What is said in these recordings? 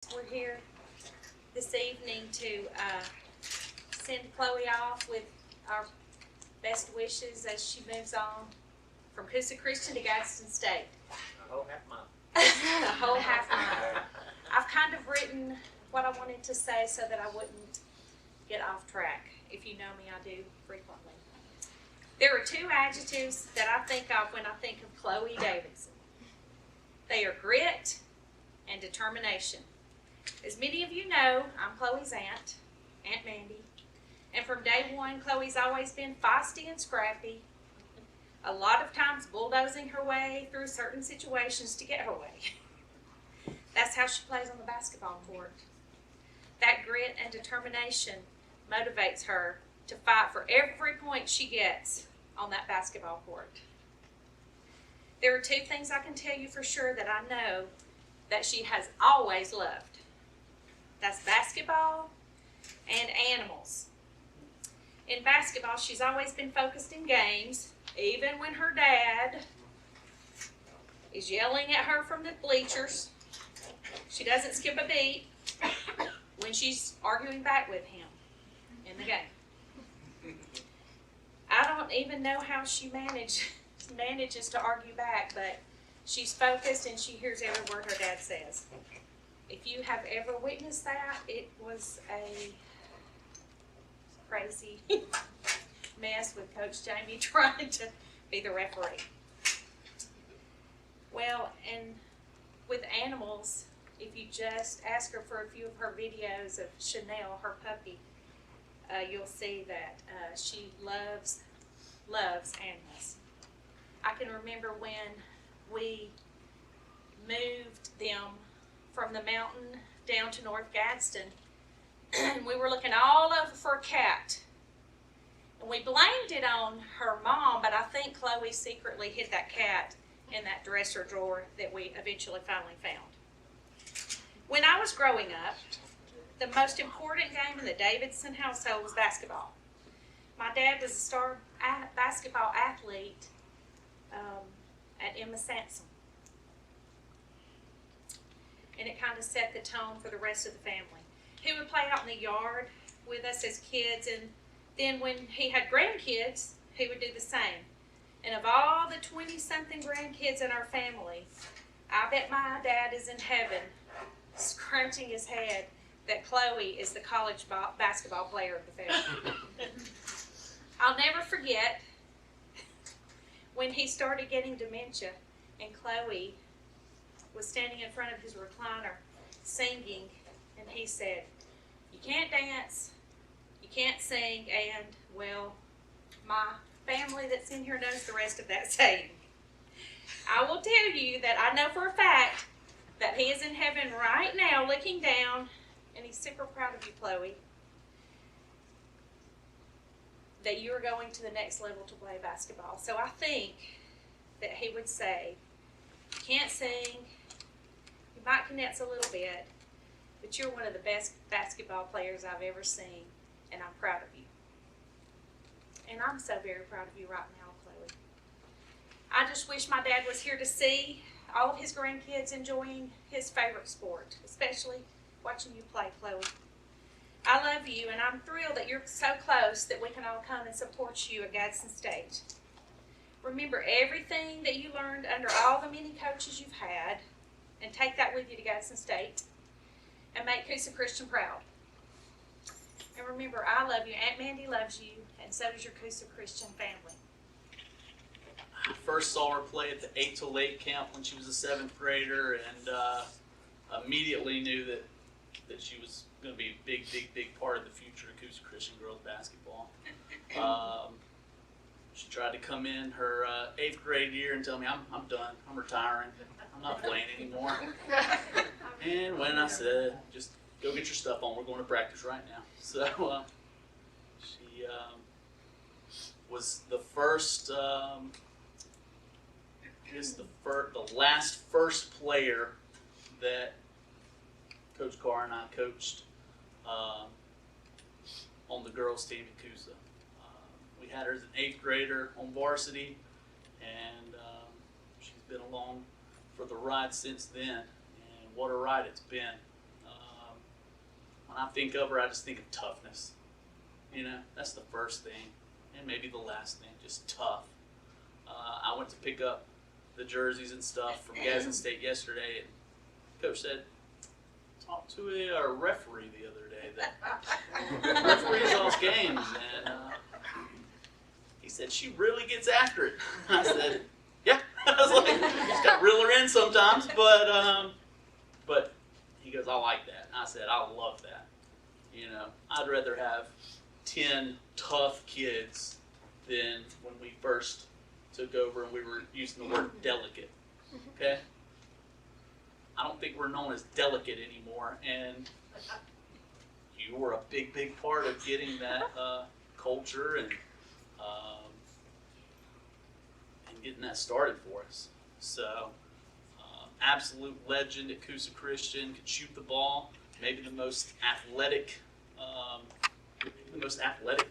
We're here this evening to send Chloe off with our best wishes as she moves on from Coosa Christian to Gadsden State. A whole half mile. A whole half mile. I've kind of written what I wanted to say so that I wouldn't get off track. If you know me, I do frequently. There are two adjectives that I think of when I think of Chloe Davidson. They are grit and determination. As many of you know, I'm Chloe's aunt, Aunt Mandy, and from day one, Chloe's always been feisty and scrappy, a lot of times bulldozing her way through certain situations to get her way. That's how she plays on the basketball court. That grit and determination motivates her to fight for every point she gets on that basketball court. There are two things I can tell you for sure that I know that she has always loved. That's basketball and animals. In basketball, she's always been focused in games, even when her dad is yelling at her from the bleachers. She doesn't skip a beat when she's arguing back with him in the game. I don't even know how she manages to argue back, but she's focused and she hears every word her dad says. If you have ever witnessed that, it was a crazy mess with Coach Jamie trying to be the referee. Well, and with animals, if you just ask her for a few of her videos of Chanel, her puppy, you'll see that she loves animals. I can remember when we moved them from the mountain down to North Gadsden, and we were looking all over for a cat. And we blamed it on her mom, but I think Chloe secretly hid that cat in that dresser drawer that we eventually finally found. When I was growing up, the most important game in the Davidson household was basketball. My dad was a star basketball athlete at Emma Sampson. And it kind of set the tone for the rest of the family. He would play out in the yard with us as kids, and then when he had grandkids, he would do the same. And of all the 20-something grandkids in our family, I bet my dad is in heaven scratching his head that Chloe is the college basketball player of the family. I'll never forget when he started getting dementia and Chloe was standing in front of his recliner singing, and he said, "You can't dance, you can't sing," and, well, my family that's in here knows the rest of that saying. I will tell you that I know for a fact that he is in heaven right now looking down, and he's super proud of you, Chloe, that you are going to the next level to play basketball. So I think that he would say, "You can't sing, you might condense a little bit, but you're one of the best basketball players I've ever seen, and I'm proud of you." And I'm so very proud of you right now, Chloe. I just wish my dad was here to see all of his grandkids enjoying his favorite sport, especially watching you play, Chloe. I love you, and I'm thrilled that you're so close that we can all come and support you at Gadsden State. Remember everything that you learned under all the many coaches you've had, and take that with you to Gadsden State, and make Coosa Christian proud. And remember, I love you, Aunt Mandy loves you, and so does your Coosa Christian family. I first saw her play at the 8 till 8 camp when she was a 7th grader, and immediately knew that she was going to be a big part of the future of Coosa Christian girls basketball. She tried to come in her 8th grade year and tell me, I'm done, I'm retiring, I'm not playing anymore. And when I said, "Just go get your stuff on, we're going to practice right now." So she was the first, the last first player that Coach Carr and I coached on the girls team at Coosa. We had her as an 8th grader on varsity, and she's been along for the ride since then. And what a ride it's been. when I think of her, I just think of toughness. You know, that's the first thing, and maybe the last thing, just tough. I went to pick up the jerseys and stuff from Gadsden State yesterday, and Coach said, talk to a referee the other day that referees all games, and he said she really gets after it. I said, yeah. I was like, just got to reel her in sometimes, but he goes, I like that. And I said, I love that. You know, I'd rather have 10 tough kids than when we first took over and we were using the word delicate. Okay? I don't think we're known as delicate anymore, and you were a big, big part of getting that culture and getting that started for us. So, absolute legend at Coosa Christian, could shoot the ball, maybe the most athletic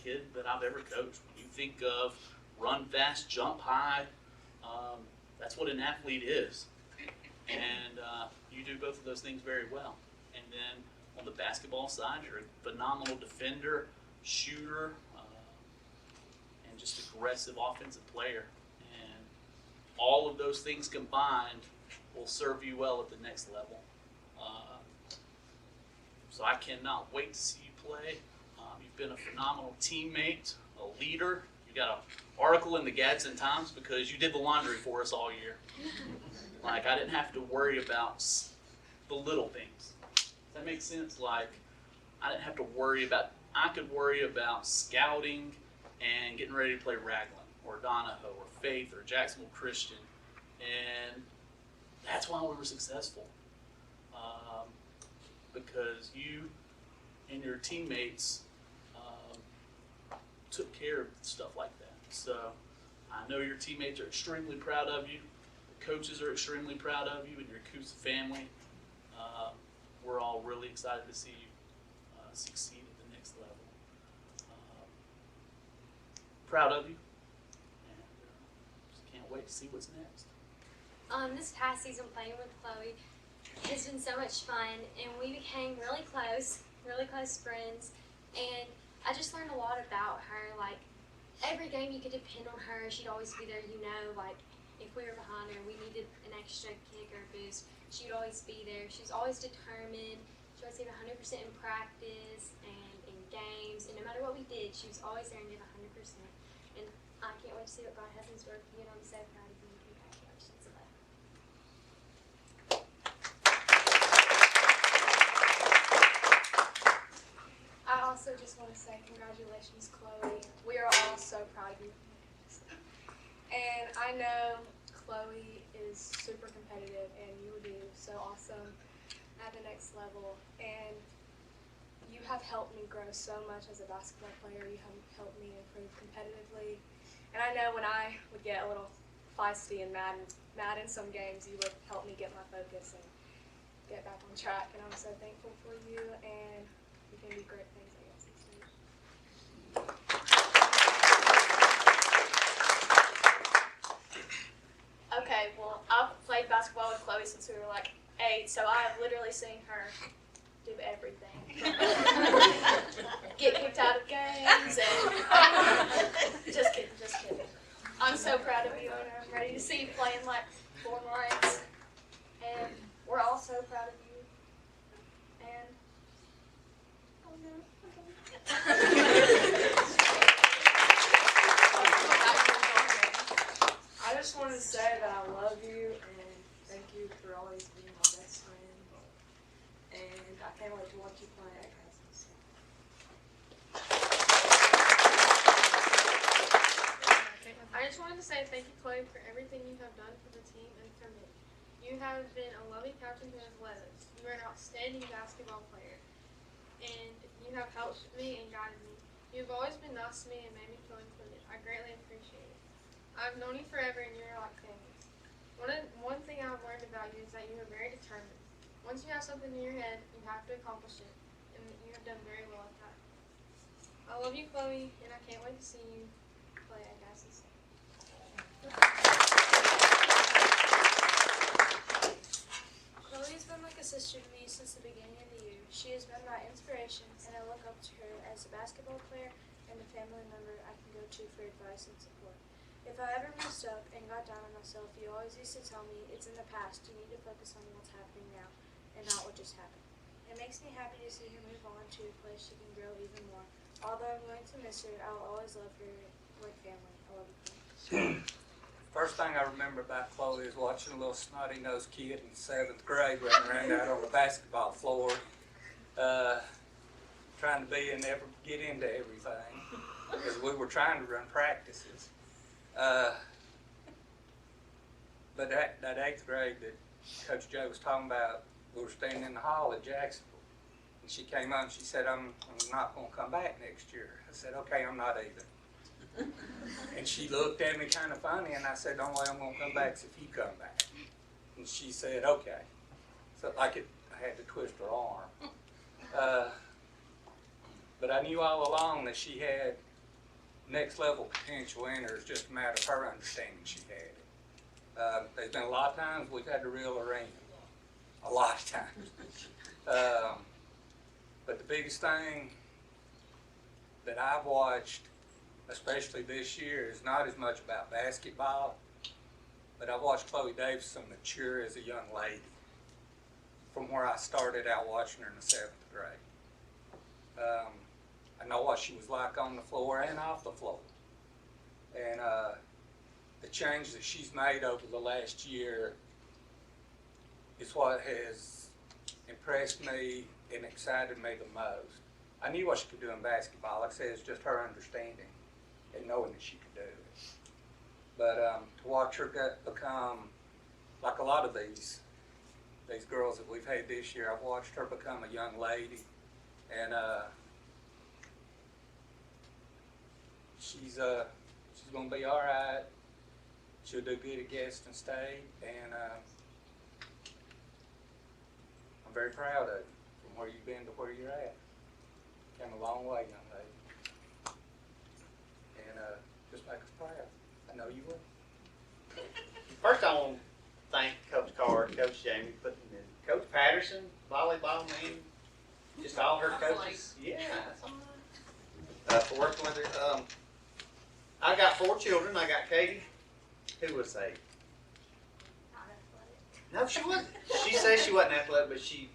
kid that I've ever coached. When you think of run fast, jump high, that's what an athlete is. And you do both of those things very well. And then on the basketball side, you're a phenomenal defender, shooter, and just aggressive offensive player. And all of those things combined will serve you well at the next level. So I cannot wait to see you play. You've been a phenomenal teammate, a leader. You got an article in the Gadsden Times because you did the laundry for us all year. Like, I didn't have to worry about the little things. Does that make sense? Like, I didn't have to worry about, I could worry about scouting and getting ready to play Raglan or Donahoe or Faith or Jacksonville Christian. And that's why we were successful. Because you and your teammates took care of stuff like that. So I know your teammates are extremely proud of you. The coaches are extremely proud of you and your Coosa family. We're all really excited to see you succeed at the next level. Proud of you, and just can't wait to see what's next. This past season playing with Chloe has been so much fun, and we became really close friends, and I just learned a lot about her. Like, every game you could depend on her. She'd always be there, you know, like if we were behind her, we needed an extra kick or boost, she'd always be there. She was always determined. She always gave 100% in practice and in games, and no matter what we did, she was always there and gave 100%. And I can't wait to see what God has in store for you, and I'm so proud of you. Congratulations. I also just want to say congratulations, Chloe. We are all so proud of you. And I know Chloe is super competitive, and you will do so awesome at the next level. And you have helped me grow so much as a basketball player. You have helped me improve competitively. And I know when I would get a little feisty and mad in some games, you would help me get my focus and get back on track. And I'm so thankful for you, and you can do great things, I guess. Okay, well, I've played basketball with Chloe since we were like 8, so I have literally seen her do everything. Get kicked out of games and just kidding. I'm so proud of you, and I'm ready to see you playing like 4 months. And we're all so proud of you. And I just wanted to say that I love you and thank you for always being my best friend. And I can't wait to watch you play at Gadsden State. I just wanted to say thank you, Chloe, for everything you have done for the team and for me. You have been a loving captain who has led us. You are an outstanding basketball player, and you have helped me and guided me. You've always been nice to me and made me feel included. I greatly appreciate it. I've known you forever, and you're like family. One thing I've learned about you is that you are very determined. Once you have something in your head, you have to accomplish it, and you have done very well at that. I love you, Chloe, and I can't wait to see you play at Gadsden State. Chloe's been like a sister to me since the beginning of the year. She She has been my inspiration, and I look up to her as a basketball player and a family member I can go to for advice and support. If I ever messed up and got down on myself, you always used to tell me it's in the past. You need to focus on what's happening now and not what just happened. It makes me happy to see her move on to a place she can grow even more. Although I'm going to miss her, I will always love her like family. I love you, Chloe. First thing I remember about Chloe is watching a little snotty-nosed kid in 7th grade running around out on the basketball floor, trying to get into everything, because we were trying to run practices. But that 8th grade that Coach Joe was talking about, we were standing in the hall at Jacksonville, and she came up and she said, I'm not going to come back next year. I said, okay, I'm not either. And she looked at me kind of funny, and I said, the only way I'm going to come back is if you come back. And she said, okay. So I had to twist her arm. But I knew all along that she had next level potential in her. It's just a matter of her understanding she had it. There's been a lot of times we've had to reel her in. A lot of times. But the biggest thing that I've watched, especially this year, is not as much about basketball, but I've watched Chloe Davidson mature as a young lady from where I started out watching her in the 7th grade. I know what she was like on the floor and off the floor. And the change that she's made over the last year is what has impressed me and excited me the most. I knew what she could do in basketball. Like I said, it's just her understanding and knowing that she could do it. But to watch her become, like a lot of these girls that we've had this year, I've watched her become a young lady, and she's gonna be all right. She'll do good at Gadsden State, and I'm very proud of you from where you've been to where you're at. Came a long way, young lady. And just make us proud. I know you will. First, I want to thank Coach Carr, Coach Jamie, Coach Patterson, volleyball man, just all her coaches. Yeah, that's all right. For working with her. I got 4 children. I got Katie, who was a. No, she wasn't. She says she wasn't athletic, but she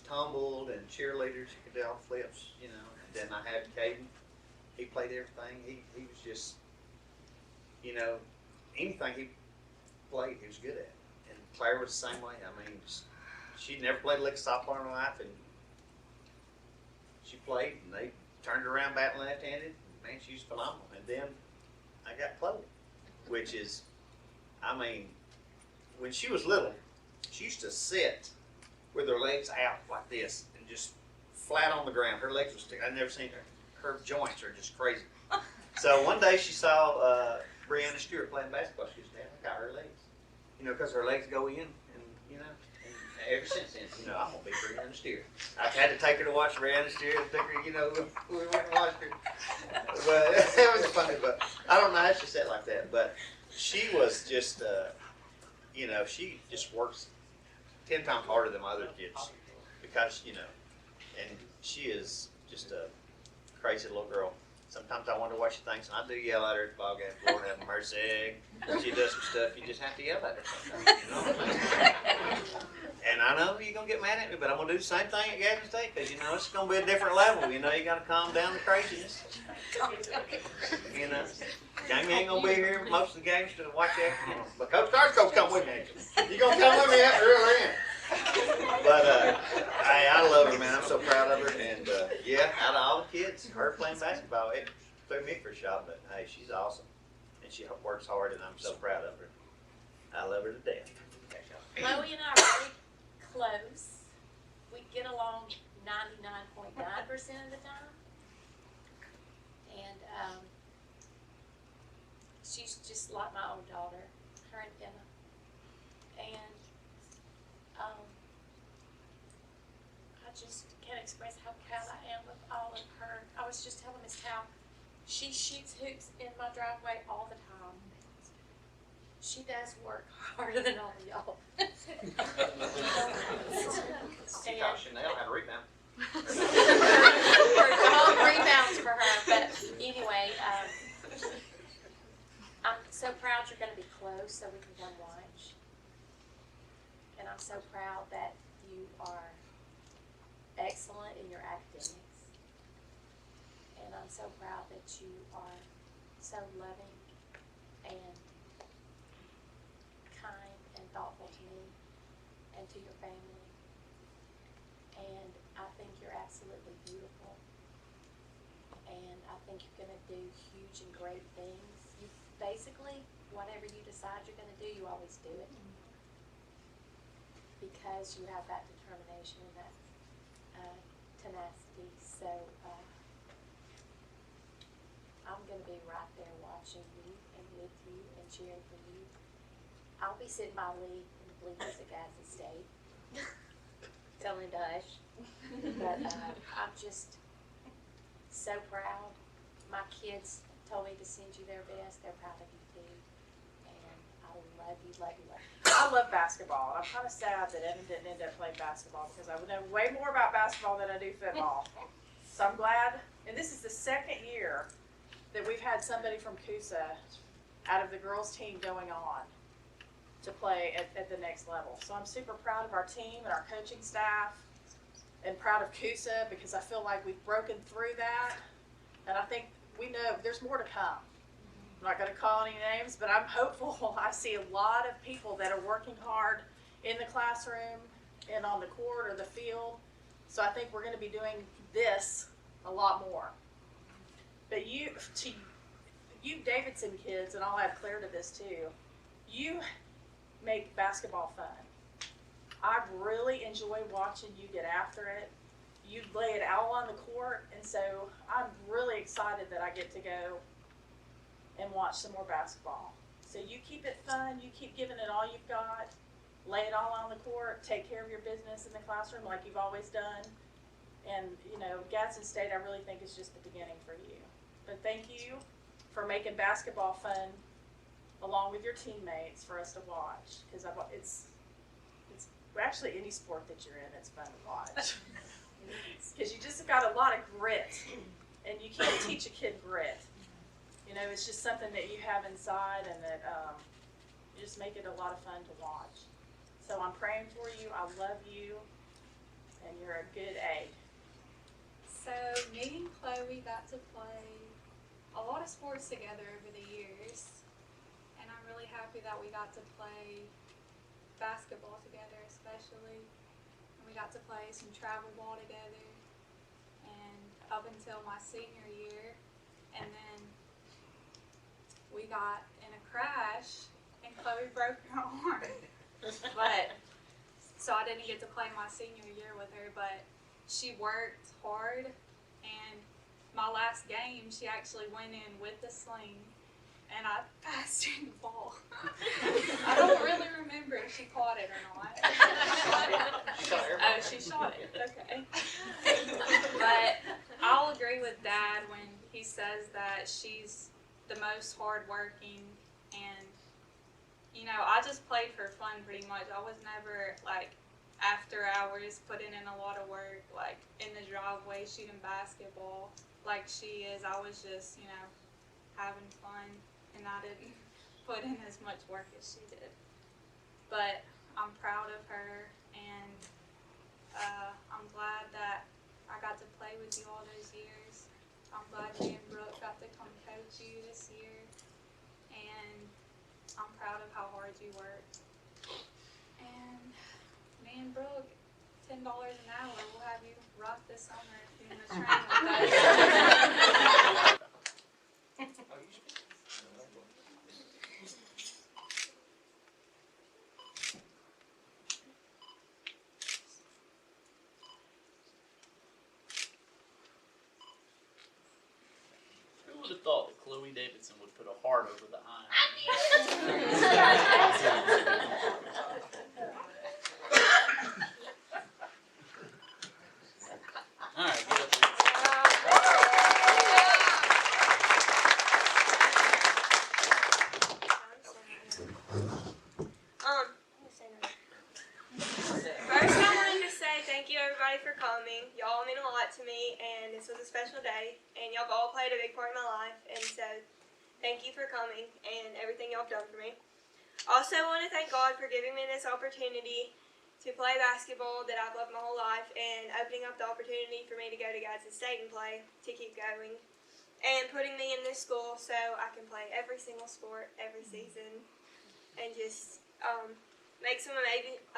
tumbled and cheerleader. She could do all flips, you know. And then I had Caden. He played everything. He was just, you know, anything he played, he was good at. And Claire was the same way. I mean, she never played a lick of softball in her life, and she played, and they turned her around batting left-handed. Man, she was phenomenal. And then I got Chloe, which is, I mean, when she was little, she used to sit with her legs out like this and just flat on the ground. Her legs were stick. I've never seen her. Her joints are just crazy. So one day she saw Brianna Stewart playing basketball. She goes, "Dad, I got her legs." You know, because her legs go in, and you know, and ever since then, you know, I'm gonna be Brianna Stewart. I had to take her to watch Brianna Stewart. I took her, you know, we went and watched her. But it was funny. But I don't know how she said it like that. But she was just, you know, she just works 10 times harder than my other kids because, you know, and she is just a crazy little girl. Sometimes I wonder what she thinks, and I do yell at her at the ball game. Lord have mercy. She does some stuff, you just have to yell at her sometimes. You know what I mean? And I know you're going to get mad at me, but I'm going to do the same thing at Gadsden State because, you know, it's going to be a different level. You know, you got to calm down the craziness. You know, Jamie ain't going to be here most of the games to watch after him. But Coach Carr's going to come with me. You're going to come with me at the real end. But I love her, man. I'm so proud of her. And yeah, out of all the kids, her playing basketball, it threw me for a shot. But hey, she's awesome, and she works hard, and I'm so proud of her. I love her to death. Chloe and I are really close. We get along 99.9% of the time, and she's just like my own daughter, her and Emma, and. I just can't express how proud I am of all of her. I was just telling Miss Howe, she shoots hoops in my driveway all the time. She does work harder than all of y'all. She taught Chanel how to rebound. Home rebounds for her, but anyway, I'm so proud you're going to be close so we can come watch. And I'm so proud that you are excellent in your academics. And I'm so proud that you are so loving and kind and thoughtful to me and to your family. And I think you're absolutely beautiful. And I think you're going to do huge and great things. You basically, whatever you decide you're going to do, you always do it. Because you have that determination and that tenacity. So I'm going to be right there watching you and with you and cheering for you. I'll be sitting by Lee in the bleachers at Gadsden State. Tell him to hush. But I'm just so proud. My kids told me to send you their best. They're proud of you too. And I love you, love you, love you. I love basketball, and I'm kind of sad that Evan didn't end up playing basketball because I would know way more about basketball than I do football. So I'm glad, and this is the second year that we've had somebody from Coosa out of the girls' team going on to play at the next level. So I'm super proud of our team and our coaching staff and proud of Coosa because I feel like we've broken through that, and I think we know there's more to come. I'm not going to call any names, but I'm hopeful. I see a lot of people that are working hard in the classroom and on the court or the field. So I think we're going to be doing this a lot more. But you Davidson kids, and I'll add Claire to this too, you make basketball fun. I really enjoy watching you get after it. You lay it all on the court, and so I'm really excited that I get to go and watch some more basketball. So you keep it fun, you keep giving it all you've got, lay it all on the court, take care of your business in the classroom like you've always done. And you know, Gadsden State I really think is just the beginning for you. But thank you for making basketball fun along with your teammates for us to watch. Because it's actually any sport that you're in, it's fun to watch. Because you just got a lot of grit, and you can't teach a kid grit. You know, it's just something that you have inside, and that you just make it a lot of fun to watch. So I'm praying for you. I love you, and you're a good egg. So me and Chloe got to play a lot of sports together over the years, and I'm really happy that we got to play basketball together especially, and we got to play some travel ball together, and up until my senior year, and then we got in a crash, and Chloe broke her arm. But so I didn't get to play my senior year with her, but she worked hard, and my last game, she actually went in with the sling, and I passed her the ball. I don't really remember if she caught it or not. Oh, she shot it. Okay. But I'll agree with Dad when he says that she's the most hardworking, and you know, I just played for fun pretty much. I was never like after hours putting in a lot of work, like in the driveway shooting basketball like she is. I was just, you know, having fun, and I didn't put in as much work as she did. But I'm proud of her, and I'm glad that I got to play with you all those years. I'm glad me and Brooke got to come coach you this year, and I'm proud of how hard you worked. And me and Brooke, $10 an hour, we'll have you rock this summer if you want to train with us. Who would have thought that Chloe Davidson would put a heart over the I? All right, get up here. y'all mean a lot to me, and this was a special day, and y'all have all played a big part in my life, and so thank you for coming and everything y'all have done for me. Also want to thank God for giving me this opportunity to play basketball that I've loved my whole life, and opening up the opportunity for me to go to Gadsden State and play, to keep going, and putting me in this school so I can play every single sport every season, and just make some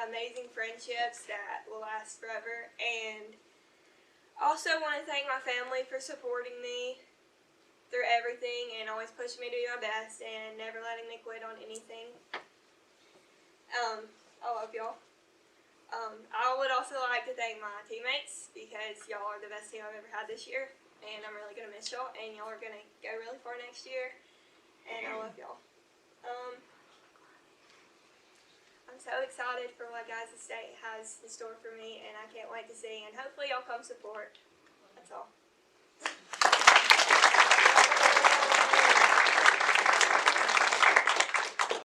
amazing friendships that will last forever. And also want to thank my family for supporting me through everything and always pushing me to do my best and never letting me quit on anything. I love y'all. I would also like to thank my teammates, because y'all are the best team I've ever had this year, and I'm really going to miss y'all, and y'all are going to go really far next year, and I love y'all. I'm so excited for what Gadsden State has in store for me, and I can't wait to see, and hopefully y'all come support.